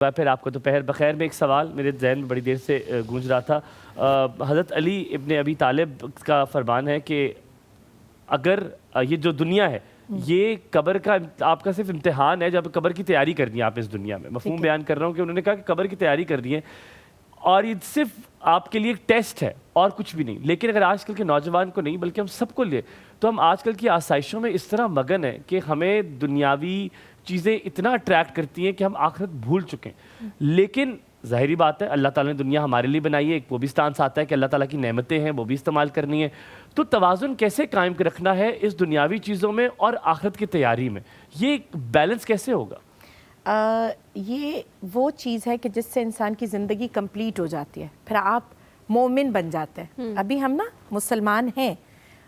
پھر آپ کو دوپہر بخیر میں ایک سوال میرے ذہن میں بڑی دیر سے گونج رہا تھا. حضرت علی ابن ابی طالب کا فرمان ہے کہ اگر یہ جو دنیا ہے یہ قبر کا آپ کا صرف امتحان ہے, جب قبر کی تیاری کرنی ہے آپ اس دنیا میں, مفہوم بیان کر رہا ہوں کہ انہوں نے کہا کہ قبر کی تیاری کرنی ہے اور یہ صرف آپ کے لیے ایک ٹیسٹ ہے اور کچھ بھی نہیں. لیکن اگر آج کل کے نوجوان کو نہیں بلکہ ہم سب کو لے تو ہم آج کل کی آسائشوں میں اس طرح مگن ہیں کہ ہمیں دنیاوی چیزیں اتنا اٹریکٹ کرتی ہیں کہ ہم آخرت بھول چکے ہیں. لیکن ظاہری بات ہے اللہ تعالیٰ نے دنیا ہمارے لیے بنائی ہے, ایک وہ بھی سٹانس آتا ہے کہ اللہ تعالیٰ کی نعمتیں ہیں وہ بھی استعمال کرنی ہے. تو توازن کیسے قائم رکھنا ہے اس دنیاوی چیزوں میں اور آخرت کی تیاری میں, یہ بیلنس کیسے ہوگا؟ یہ وہ چیز ہے کہ جس سے انسان کی زندگی کمپلیٹ ہو جاتی ہے, پھر آپ مومن بن جاتے ہیں. ابھی ہم نا مسلمان ہیں,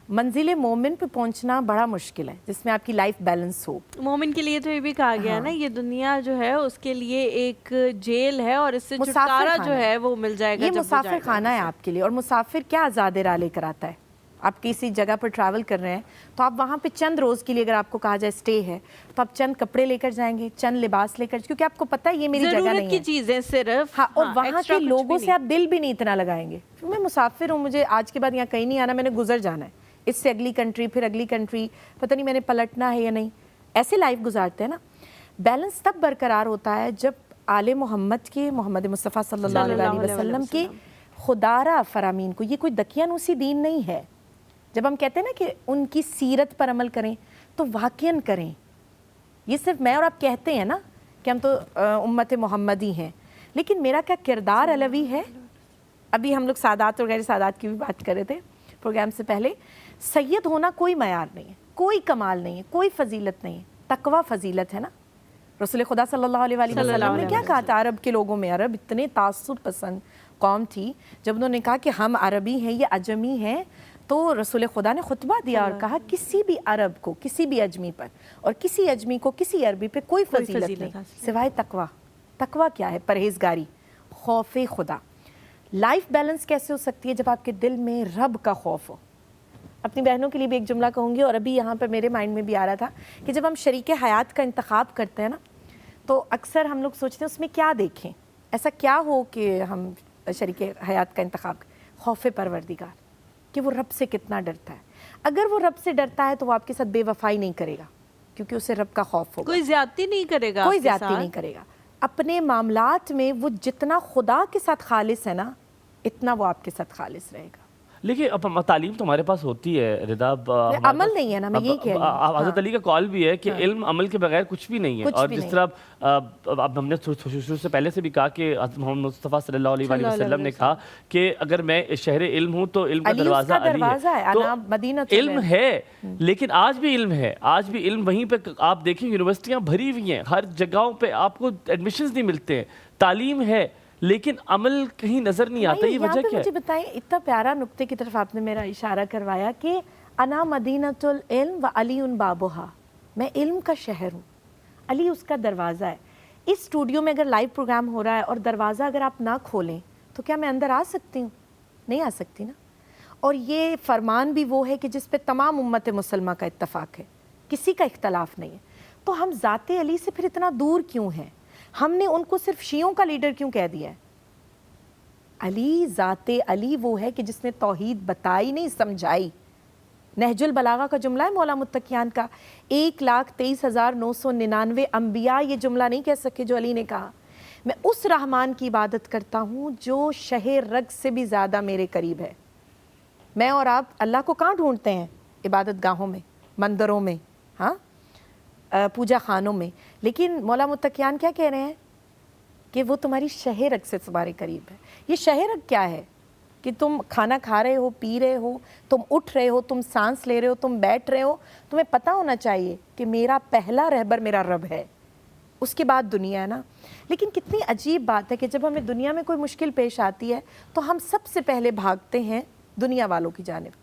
منزل مومن پہ پہنچنا بڑا مشکل ہے جس میں آپ کی لائف بیلنس ہو. مومن کے لیے تو یہ بھی کہا گیا ہے نا, یہ دنیا جو ہے اس کے لیے ایک جیل ہے اور اس سے چھٹکارا جو ہے وہ مل جائے گا. یہ مسافر خانہ ہے آپ کے لیے, اور مسافر کیا آزاد راہ لے کر آتا ہے. آپ کسی جگہ پر ٹریول کر رہے ہیں تو آپ وہاں پہ چند روز کے لیے اگر آپ کو کہا جائے اسٹے ہے تو آپ چند کپڑے لے کر جائیں گے, چند لباس لے کر, کیونکہ آپ کو پتہ ہے یہ میری جگہ نہیں ہے, ضرورت کی چیزیں صرف. ہاں, اور وہاں کے لوگوں سے آپ دل بھی نہیں اتنا لگائیں گے. میں مسافر ہوں, مجھے آج کے بعد یہاں کہیں نہیں آنا, میں نے گزر جانا ہے, اس سے اگلی کنٹری, پھر اگلی کنٹری, پتہ نہیں میں نے پلٹنا ہے یا نہیں. ایسے لائف گزارتے ہیں نا. بیلنس تب برقرار ہوتا ہے جب آل محمد کے, محمد مصطفیٰ صلی اللہ علیہ وسلم کے خدارہ فرامین کو, یہ کوئی دقیانوسی دین نہیں ہے. جب ہم کہتے ہیں نا کہ ان کی سیرت پر عمل کریں تو واقعاً کریں. یہ صرف میں اور آپ کہتے ہیں نا کہ ہم تو امت محمدی ہیں, لیکن میرا کیا کردار علوی ہے. ابھی ہم لوگ سادات اور غیر سادات کی بھی بات کر رہے تھے پروگرام سے پہلے. سید ہونا کوئی معیار نہیں ہے, کوئی کمال نہیں ہے, کوئی فضیلت نہیں ہے. تقوی فضیلت ہے نا. رسول خدا صلی اللہ علیہ وسلم نے کیا کہا تھا عرب کے لوگوں میں؟ عرب اتنے تعصب پسند قوم تھی, جب انہوں نے کہا کہ ہم عربی ہیں, یہ اجمی ہیں, تو رسول خدا نے خطبہ دیا اور کہا کسی بھی عرب کو, کسی بھی اجمی پر, اور کسی اجمی کو کسی عربی پہ کوئی فضیلت نہیں سوائے تقوی. تقوی کیا ہے؟ پرہیزگاری, خوف خدا. لائف بیلنس کیسے ہو سکتی ہے؟ جب آپ کے دل میں رب کا خوف ہو. اپنی بہنوں کے لیے بھی ایک جملہ کہوں گی, اور ابھی یہاں پہ میرے مائنڈ میں بھی آ رہا تھا کہ جب ہم شریک حیات کا انتخاب کرتے ہیں نا, تو اکثر ہم لوگ سوچتے ہیں اس میں کیا دیکھیں, ایسا کیا ہو کہ ہم شریک حیات کا انتخاب کریں. خوف پروردگار, کہ وہ رب سے کتنا ڈرتا ہے. اگر وہ رب سے ڈرتا ہے تو وہ آپ کے ساتھ بے وفائی نہیں کرے گا, کیونکہ اسے رب کا خوف ہوگا. کوئی زیادتی نہیں کرے گا, کوئی زیادتی نہیں کرے گا. اپنے معاملات میں وہ جتنا خدا کے ساتھ خالص ہے نا, اتنا وہ آپ کے ساتھ خالص رہے گا. لیکن اب تعلیم تو ہمارے پاس ہوتی ہے رضا, عمل نہیں ہے نا, میں یہی کہہ رہی ہوں. حضرت علی کا قول بھی ہے کہ علم عمل کے بغیر کچھ بھی نہیں ہے. اور جس طرح اب ہم نے شروع سے پہلے سے بھی کہا کہ محمد مصطفیٰ صلی اللہ علیہ وسلم نے کہا کہ اگر میں شہر علم ہوں تو علم کا دروازہ علی ہے. تو علم ہے, لیکن آج بھی علم ہے, آج بھی علم وہیں پہ آپ دیکھیں یونیورسٹیاں بھری ہوئی ہیں, ہر جگہوں پہ آپ کو ایڈمیشنز نہیں ملتے ہیں. تعلیم ہے لیکن عمل کہیں نظر نہیں آتا. یہ وجہ کیا ہے؟ مجھے بتائیں, اتنا پیارا نقطے کی طرف آپ نے میرا اشارہ کروایا کہ انا مدینۃ العلم و علی بابھا, میں علم کا شہر ہوں, علی اس کا دروازہ ہے. اس اسٹوڈیو میں اگر لائیو پروگرام ہو رہا ہے اور دروازہ اگر آپ نہ کھولیں تو کیا میں اندر آ سکتی ہوں؟ نہیں آ سکتی نا. اور یہ فرمان بھی وہ ہے کہ جس پہ تمام امت مسلمہ کا اتفاق ہے, کسی کا اختلاف نہیں ہے. تو ہم ذات علی سے پھر اتنا دور کیوں ہیں؟ ہم نے ان کو صرف شیعوں کا لیڈر کیوں کہہ دیا ہے؟ علی, ذات علی وہ ہے کہ جس نے توحید بتائی نہیں سمجھائی. نہج البلاغہ کا جملہ ہے مولا متقیان کا, 1,23,999 انبیاء یہ جملہ نہیں کہہ سکے جو علی نے کہا. میں اس رحمان کی عبادت کرتا ہوں جو شہ رگ سے بھی زیادہ میرے قریب ہے. میں اور آپ اللہ کو کہاں ڈھونڈتے ہیں؟ عبادت گاہوں میں, مندروں میں, ہاں, پوجا خانوں میں. لیکن مولا متقیان کیا کہہ رہے ہیں کہ وہ تمہاری شہ رگ سے تمہارے قریب ہے. یہ شہ رگ کیا ہے؟ کہ تم کھانا کھا رہے ہو, پی رہے ہو, تم اٹھ رہے ہو, تم سانس لے رہے ہو, تم بیٹھ رہے ہو, تمہیں پتہ ہونا چاہیے کہ میرا پہلا رہبر میرا رب ہے, اس کے بعد دنیا ہے نا. لیکن کتنی عجیب بات ہے کہ جب ہمیں دنیا میں کوئی مشکل پیش آتی ہے تو ہم سب سے پہلے بھاگتے ہیں دنیا والوں کی جانب.